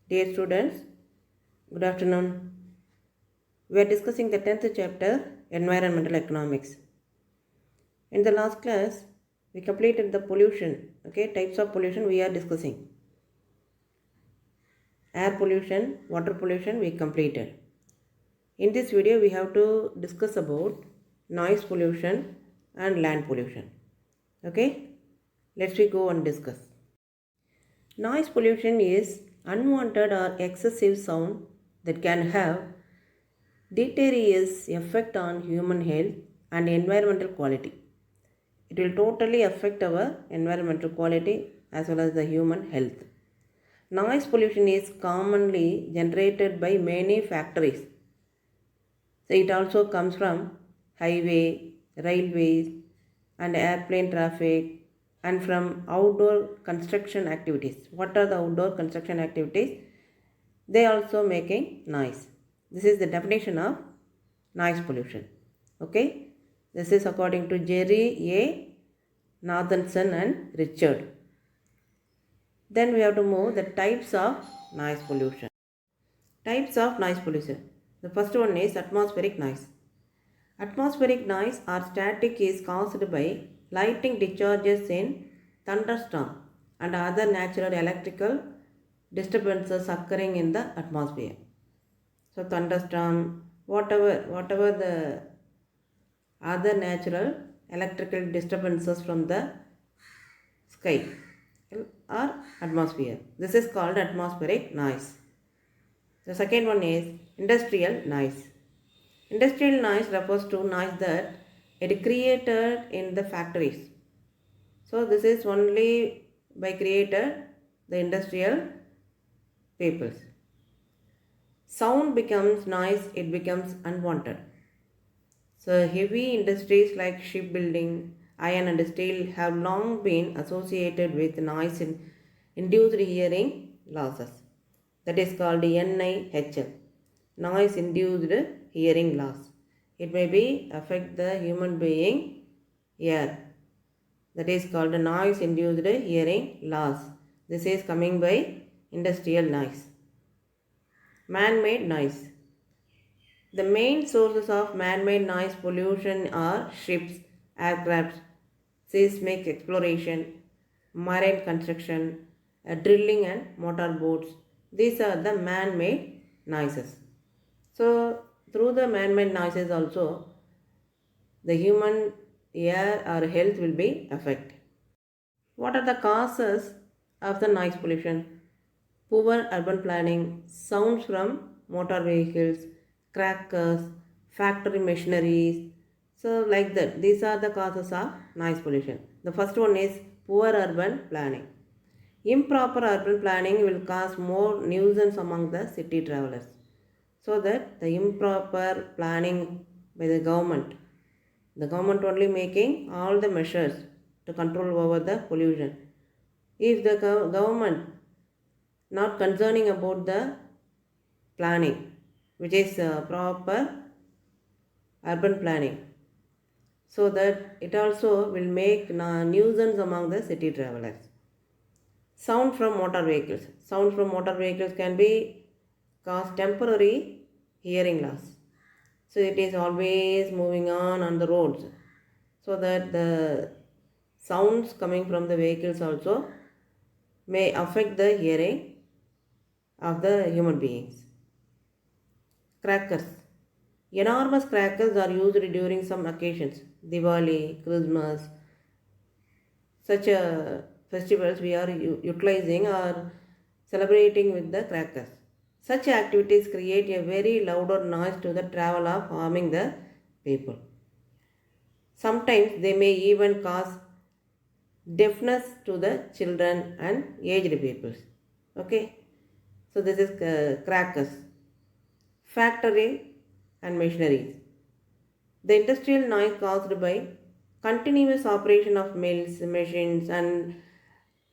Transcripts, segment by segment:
Dear students, good afternoon. We are discussing the 10th chapter, Environmental Economics. In the last class, we completed the pollution, types of pollution we are discussing. Air pollution, water pollution we completed. In this video, we have to discuss about noise pollution and land pollution. Okay, let's we go and discuss. Noise pollution is unwanted or excessive sound that can have deleterious effect on human health and environmental quality. It will totally affect our environmental quality as well as the human health. Noise pollution is commonly generated by many factories. So it also comes from highway, railways and airplane traffic and from outdoor construction activities. What are the outdoor construction activities? They also making noise. This is the definition of noise pollution. Okay, this is according to Jerry A. Nathanson and Richard. Then we have to move the types of noise pollution. Types of noise pollution. The first one is atmospheric noise. Atmospheric noise or static is caused by lightning discharges in thunderstorm and other natural electrical disturbances occurring in the atmosphere. So thunderstorm, whatever the other natural electrical disturbances from the sky or atmosphere. This is called atmospheric noise. The second one is industrial noise. Industrial noise refers to noise that is created in the factories. So this is only by created the industrial peoples. Sound becomes noise, it becomes unwanted. So heavy industries like shipbuilding, iron and steel have long been associated with noise induced hearing losses. That is called NIHL, noise induced hearing loss. It may be affect the human being ear. That is called noise induced hearing loss. This is coming by industrial noise. Man-made noise. The main sources of man-made noise pollution are ships, aircrafts, seismic exploration, marine construction, drilling and motor boats. These are the man-made noises. So through the man-made noises also, the human air or health will be affected. What are the causes of the noise pollution? Poor urban planning, sounds from motor vehicles, crackers, factory machineries. So like that, these are the causes of noise pollution. The first one is poor urban planning. Improper urban planning will cause more nuisance among the city travelers. So that the improper planning by the government only making all the measures to control over the pollution. If the government not concerning about the planning, which is proper urban planning, so that it also will make nuisance among the city travelers. Sound from motor vehicles. Sound from motor vehicles can be cause temporary hearing loss. So it is always moving on the roads, so that the sounds coming from the vehicles also may affect the hearing of the human beings. Crackers. Enormous crackers are used during some occasions. Diwali, Christmas, such festivals we are utilizing or celebrating with the crackers. Such activities create a very louder noise to the travel of harming the people. Sometimes they may even cause deafness to the children and aged people. Okay, so this is crackers. Factory and machineries. The industrial noise caused by continuous operation of mills, machines and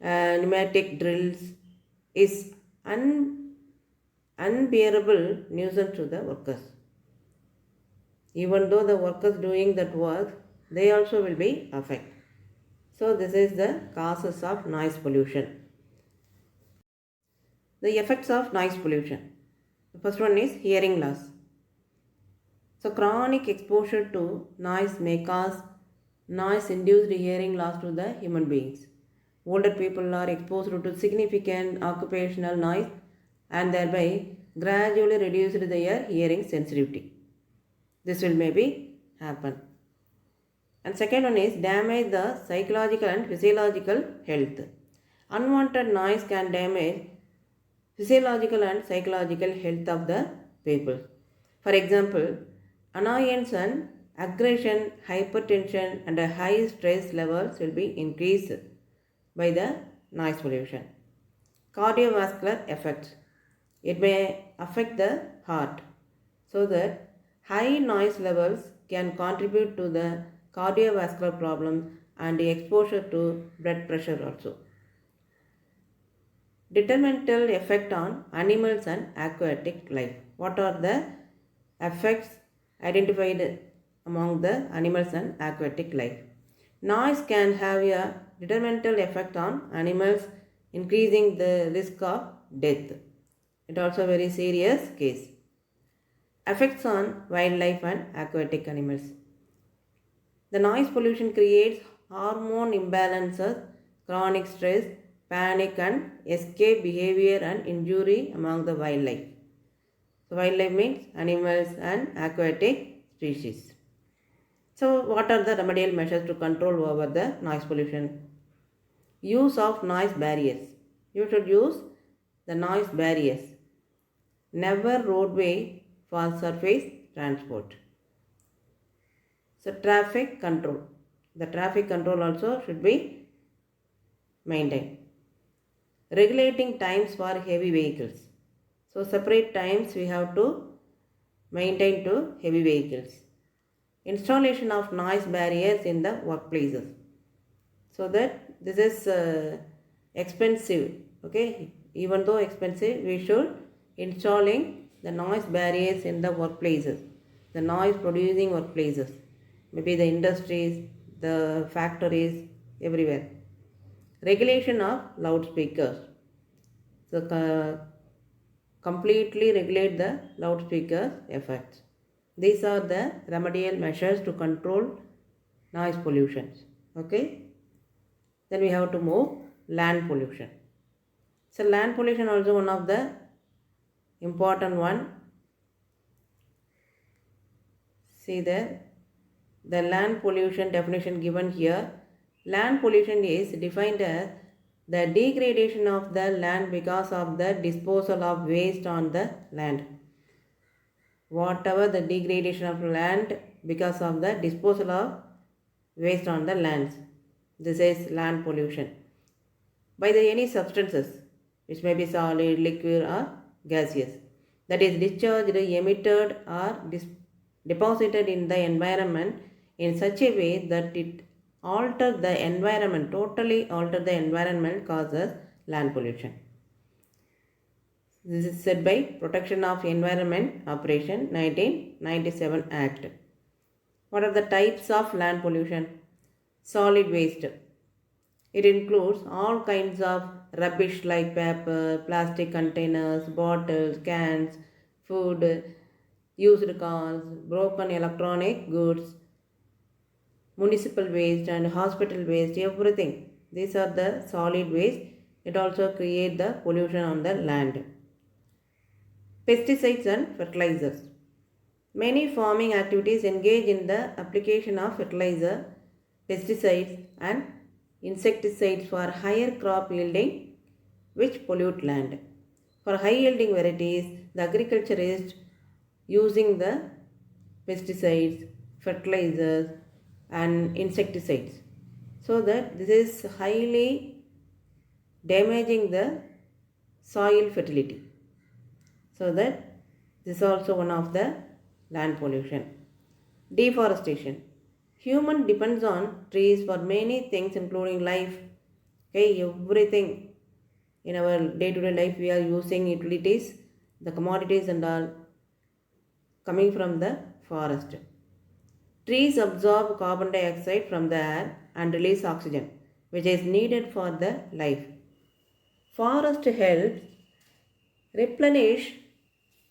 pneumatic drills is unbearable nuisance to the workers. Even though the workers doing that work, they also will be affected. So this is the causes of noise pollution. The effects of noise pollution. The first one is hearing loss. So chronic exposure to noise may cause noise-induced hearing loss to the human beings. Older people are exposed to significant occupational noise and thereby gradually reduced their hearing sensitivity. This will maybe happen. And second one is damage the psychological and physiological health. Unwanted noise can damage physiological and psychological health of the people. For example, annoyance and aggression, hypertension and a high stress levels will be increased by the noise pollution. Cardiovascular effects. It may affect the heart, so that high noise levels can contribute to the cardiovascular problems and the exposure to blood pressure also. Detrimental effect on animals and aquatic life. What are the effects identified among the animals and aquatic life? Noise can have a detrimental effect on animals, increasing the risk of death. It also a very serious case. Effects on wildlife and aquatic animals. The noise pollution creates hormone imbalances, chronic stress, panic and escape behavior and injury among the wildlife. So wildlife means animals and aquatic species. So what are the remedial measures to control over the noise pollution? Use of noise barriers. You should use the noise barriers. Never roadway for surface transport. So traffic control. The traffic control also should be maintained. Regulating times for heavy vehicles. So separate times we have to maintain to heavy vehicles. Installation of noise barriers in the workplaces. So that this is expensive. Okay, even though expensive, we should installing the noise barriers in the workplaces, the noise producing workplaces, maybe the industries, the factories, everywhere. Regulation of loudspeakers. So completely regulate the loudspeaker effects. These are the remedial measures to control noise pollutions. Okay. Then we have to move land pollution. So land pollution also one of the important one. See there, the land pollution definition given here. Land pollution is defined as the degradation of the land because of the disposal of waste on the land. Whatever the degradation of land because of the disposal of waste on the lands. This is land pollution. By the any substances, which may be solid, liquid or gaseous, that is discharged, emitted or deposited in the environment in such a way that it alters the environment, totally alter the environment, causes land pollution. This is said by Protection of Environment Operation 1997 Act. What are the types of land pollution? Solid waste. It includes all kinds of rubbish like paper, plastic containers, bottles, cans, food, used cars, broken electronic goods, municipal waste and hospital waste, everything. These are the solid waste. It also creates the pollution on the land. Pesticides and fertilizers. Many farming activities engage in the application of fertilizer, pesticides and insecticides for higher crop yielding, which pollute land. For high yielding varieties, the agriculturist using the pesticides, fertilizers and insecticides. So that this is highly damaging the soil fertility. So that this is also one of the land pollution. Deforestation. Human depends on trees for many things including life. Okay, everything in our day-to-day life we are using utilities, the commodities and all coming from the forest. Trees absorb carbon dioxide from the air and release oxygen, which is needed for the life. Forest helps replenish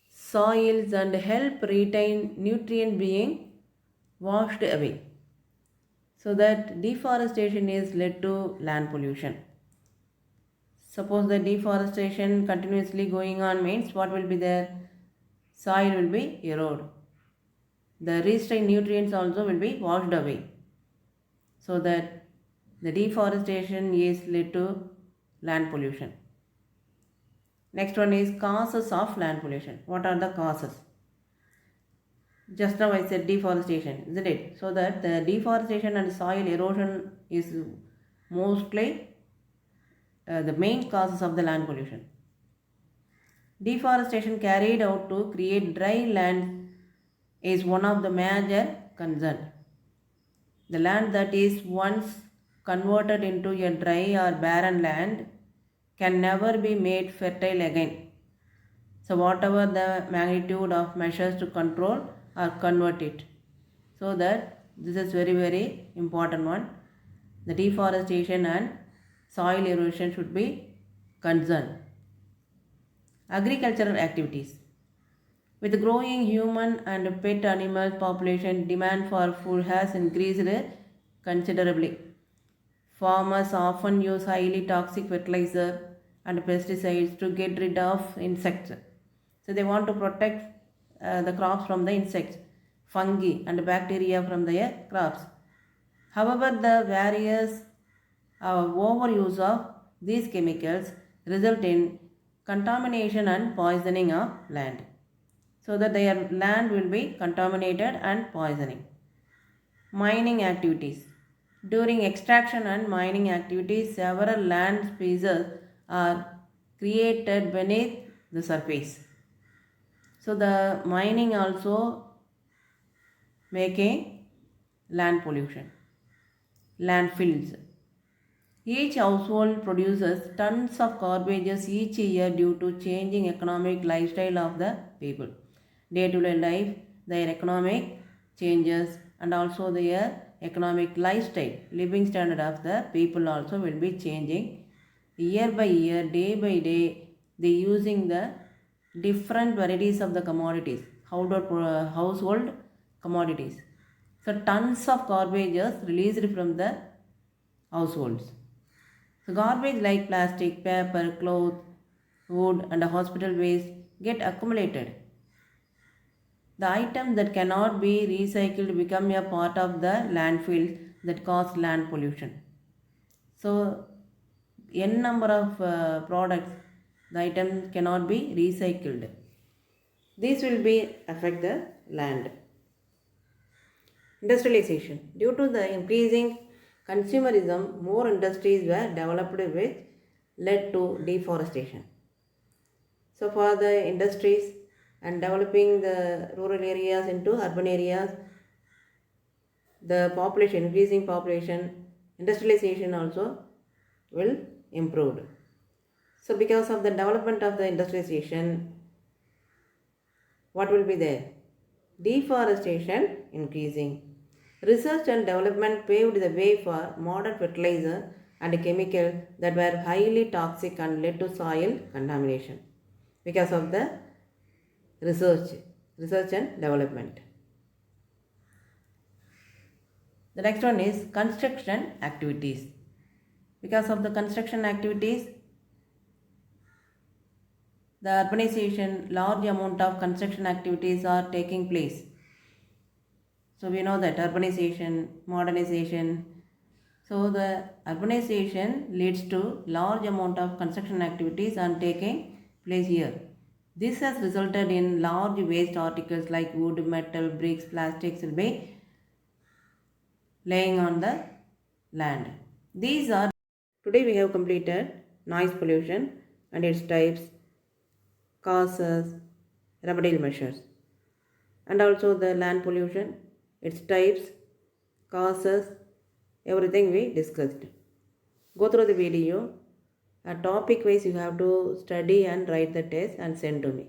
soils and help retain nutrient being washed away. So that deforestation is led to land pollution. Suppose the deforestation continuously going on means what will be there? Soil will be eroded. The restrained nutrients also will be washed away. So that the deforestation is led to land pollution. Next one is causes of land pollution. What are the causes? Just now I said deforestation, isn't it? So that the deforestation and soil erosion is mostly the main causes of the land pollution. Deforestation carried out to create dry land is one of the major concerns. The land that is once converted into a dry or barren land can never be made fertile again. So whatever the magnitude of measures to control or convert it. So that this is very important one. The deforestation and soil erosion should be concerned. Agricultural activities. With growing human and pet animal population, demand for food has increased considerably. Farmers often use highly toxic fertilizer and pesticides to get rid of insects. So they want to protect the crops from the insects, fungi and bacteria from their crops. However, the various overuse of these chemicals result in contamination and poisoning of land. So that their land will be contaminated and poisoning. Mining activities. During extraction and mining activities, several land species are created beneath the surface. So the mining also making land pollution. Landfills. Each household produces tons of garbages each year due to changing economic lifestyle of the people. Day-to-day life, their economic changes and also their economic lifestyle, living standard of the people also will be changing. Year by year, day by day, they using the different varieties of the commodities, household commodities. So tons of garbages released from the households. So garbage like plastic, paper, cloth, wood and hospital waste get accumulated. The items that cannot be recycled become a part of the landfill that cause land pollution. So n number of products, the items cannot be recycled. This will be affect the land. Industrialization. Due to the increasing consumerism, more industries were developed which led to deforestation. So for the industries and developing the rural areas into urban areas, the population, increasing population, industrialization also will improve. So because of the development of the industrialization, what will be there? Deforestation increasing. Research and development paved the way for modern fertilizer and chemicals that were highly toxic and led to soil contamination because of the research and development. The next one is construction activities. Because of the construction activities, the urbanization, large amount of construction activities are taking place. So we know that urbanization, modernization. So the urbanization leads to large amount of construction activities are taking place here. This has resulted in large waste articles like wood, metal, bricks, plastics will be laying on the land. These are, today we have completed noise pollution and its types, causes, remedial measures, and also the land pollution, its types, causes, everything we discussed. Go through the video. A topic wise you have to study and write the test and send to me.